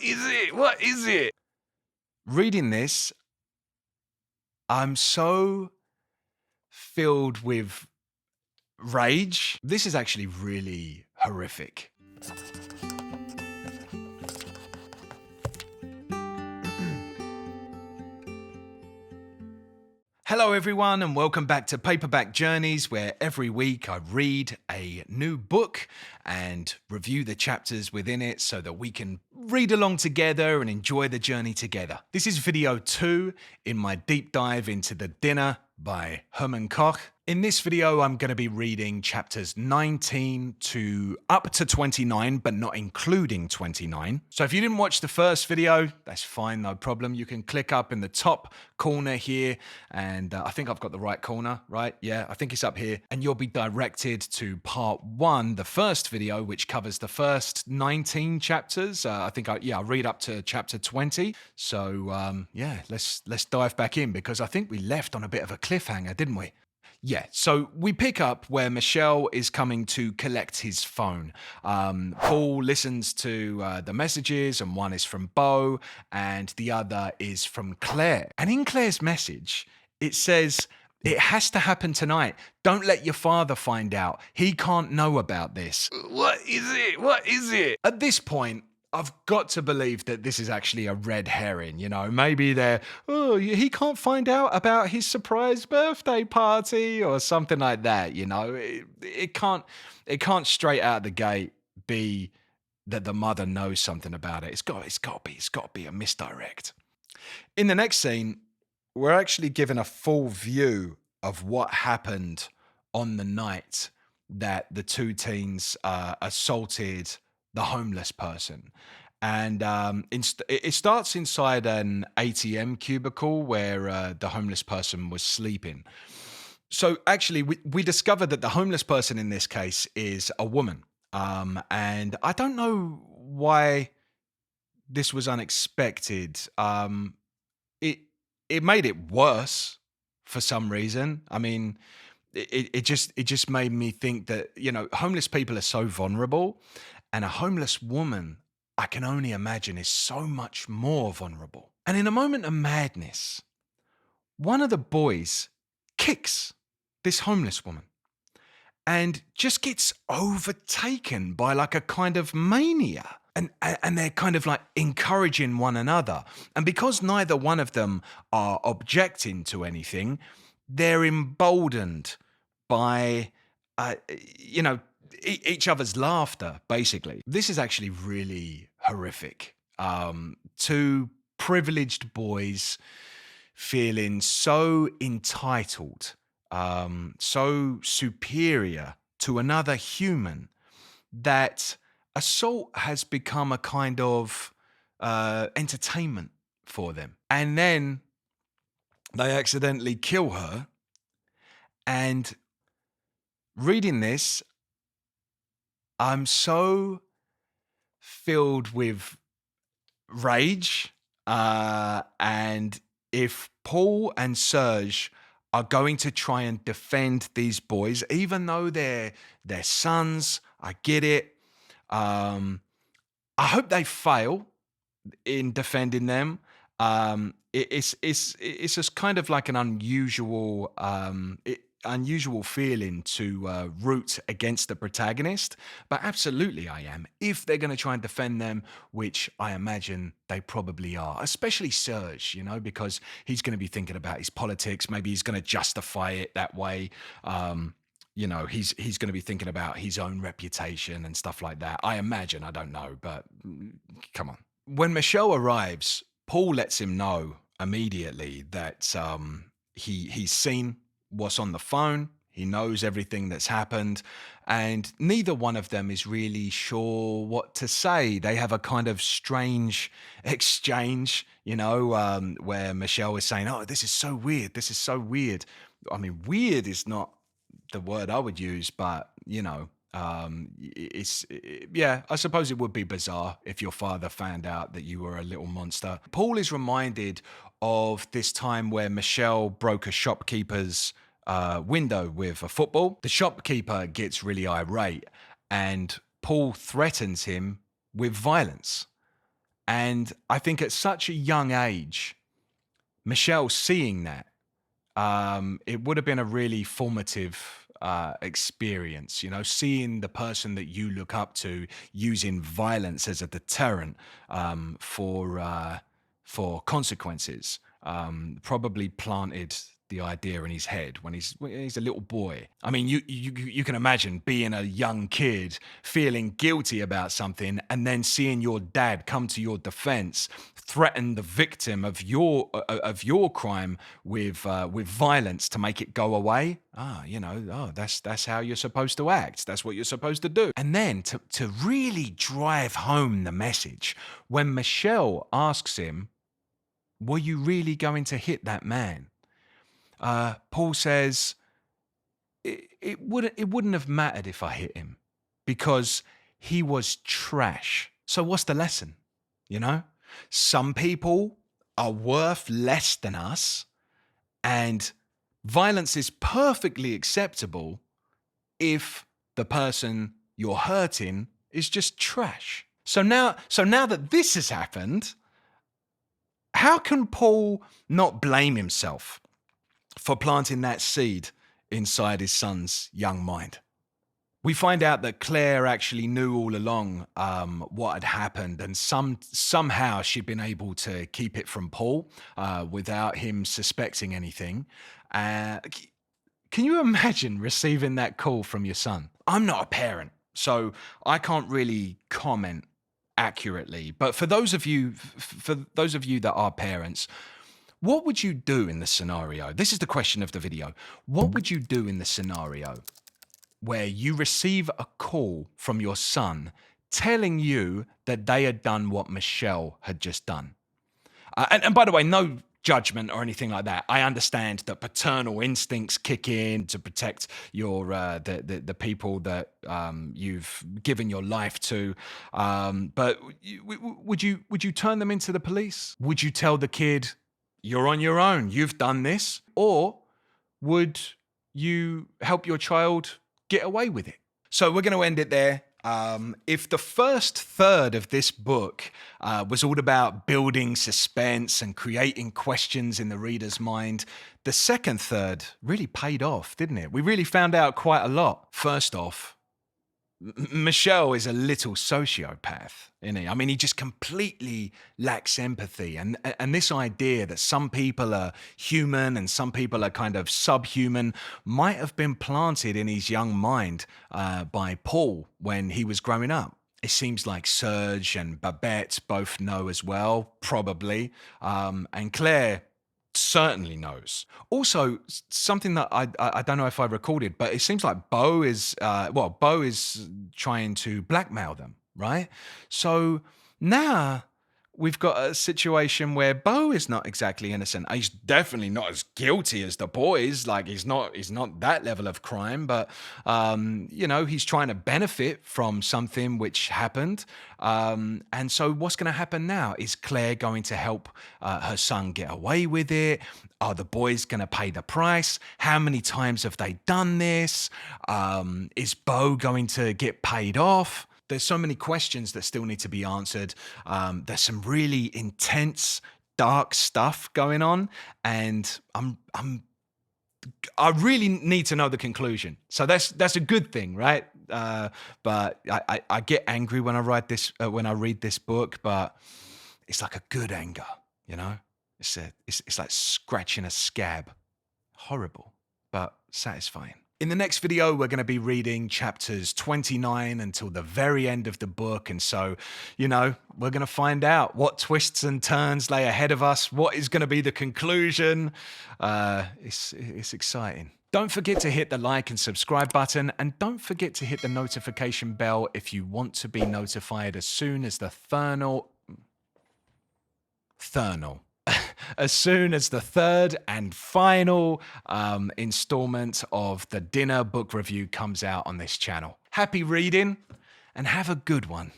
is it? What is it? Reading this, I'm so filled with rage. This is actually really horrific. Hello, everyone, and welcome back to Paperback Journeys, where every week I read a new book and review the chapters within it so that we can read along together and enjoy the journey together. This is video 2 in my deep dive into The Dinner by Herman Koch. In this video, I'm going to be reading chapters 19 to up to 29, but not including 29. So if you didn't watch the first video, that's fine, no problem. You can click up in the top corner here, and I think I've got the right corner, right? Yeah, I think it's up here. And you'll be directed to part 1, the first video, which covers the first 19 chapters. I read up to chapter 20. So yeah, let's dive back in, because I think we left on a bit of a cliffhanger, didn't we? Yeah, so we pick up where Michelle is coming to collect his phone. Paul listens to the messages, and one is from Beau, and the other is from Claire. And in Claire's message, it says, "It has to happen tonight. Don't let your father find out. He can't know about this." What is it? What is it? At this point, I've got to believe that this is actually a red herring, you know. Maybe he can't find out about his surprise birthday party or something like that, you know. It can't straight out of the gate be that the mother knows something about it. It's got to be a misdirect. In the next scene, we're actually given a full view of what happened on the night that the two teens assaulted the homeless person. And it starts inside an ATM cubicle where the homeless person was sleeping. So actually, we discovered that the homeless person in this case is a woman. And I don't know why this was unexpected. It made it worse for some reason. I mean, it just made me think that, you know, homeless people are so vulnerable. And a homeless woman, I can only imagine, is so much more vulnerable. And in a moment of madness, one of the boys kicks this homeless woman and just gets overtaken by like a kind of mania. And they're kind of like encouraging one another. And because neither one of them are objecting to anything, they're emboldened by, each other's laughter, basically. This is actually really horrific. Two privileged boys feeling so entitled, so superior to another human, that assault has become a kind of entertainment for them. And then they accidentally kill her. And reading this, I'm so filled with rage. And if Paul and Serge are going to try and defend these boys, even though they're sons, I get it. I hope they fail in defending them. It's just kind of like an unusual feeling to root against the protagonist, but absolutely I am. If they're going to try and defend them, which I imagine they probably are, especially Serge, you know, because he's going to be thinking about his politics. Maybe he's going to justify it that way. He's going to be thinking about his own reputation and stuff like that. I imagine, I don't know, but come on. When Michelle arrives, Paul lets him know immediately that he's seen what's on the phone. He knows everything that's happened, and neither one of them is really sure what to say. They have a kind of strange exchange, where Michelle is saying, "Oh, this is so weird. This is so weird." I mean, weird is not the word I would use, but I suppose it would be bizarre if your father found out that you were a little monster. Paul is reminded of this time where Michelle broke a shopkeeper's window with a football. The shopkeeper gets really irate, and Paul threatens him with violence. And I think at such a young age, Michelle seeing that, it would have been a really formative experience, seeing the person that you look up to using violence as a deterrent for consequences. Probably planted the idea in his head when he's a little boy. I mean, you can imagine being a young kid feeling guilty about something and then seeing your dad come to your defense, threaten the victim of your crime with violence to make it go away. That's how you're supposed to act. That's what you're supposed to do. And then to really drive home the message, when Michelle asks him, "Were you really going to hit that man?" Paul says, it wouldn't have mattered if I hit him because he was trash. So what's the lesson? You know, some people are worth less than us, and violence is perfectly acceptable if the person you're hurting is just trash. So now that this has happened, how can Paul not blame himself for planting that seed inside his son's young mind? We find out that Claire actually knew all along what had happened, and somehow she'd been able to keep it from Paul without him suspecting anything. Can you imagine receiving that call from your son? I'm not a parent, so I can't really comment accurately. But for those of you that are parents, what would you do in the scenario? This is the question of the video. What would you do in the scenario where you receive a call from your son telling you that they had done what Michelle had just done? And by the way, no judgment or anything like that. I understand that paternal instincts kick in to protect your the people that you've given your life to. But would you turn them into the police? Would you tell the kid, "You're on your own, you've done this"? Or would you help your child get away with it? So we're going to end it there. If the first third of this book was all about building suspense and creating questions in the reader's mind, the second third really paid off, didn't it? We really found out quite a lot. First off, Michelle is a little sociopath, isn't he? I mean, he just completely lacks empathy. And this idea that some people are human and some people are kind of subhuman might have been planted in his young mind by Paul when he was growing up. It seems like Serge and Babette both know as well, probably. And Claire certainly knows. Also, something that I don't know if I recorded, but it seems like Bo is trying to blackmail them, right? So now we've got a situation where Bo is not exactly innocent. He's definitely not as guilty as the boys. Like he's not that level of crime, but he's trying to benefit from something which happened. And so what's going to happen now? Is Claire going to help her son get away with it? Are the boys going to pay the price? How many times have they done this? Is Bo going to get paid off? There's so many questions that still need to be answered. There's some really intense, dark stuff going on, and I really need to know the conclusion. So that's a good thing, right? But I get angry when I read this book, but it's like a good anger, you know. It's like scratching a scab. Horrible, but satisfying. In the next video, we're going to be reading chapters 29 until the very end of the book. And so, we're going to find out what twists and turns lay ahead of us. What is going to be the conclusion? It's exciting. Don't forget to hit the like and subscribe button. And don't forget to hit the notification bell if you want to be notified as soon as the as soon as the third and final installment of the dinner book review comes out on this channel. Happy reading and have a good one.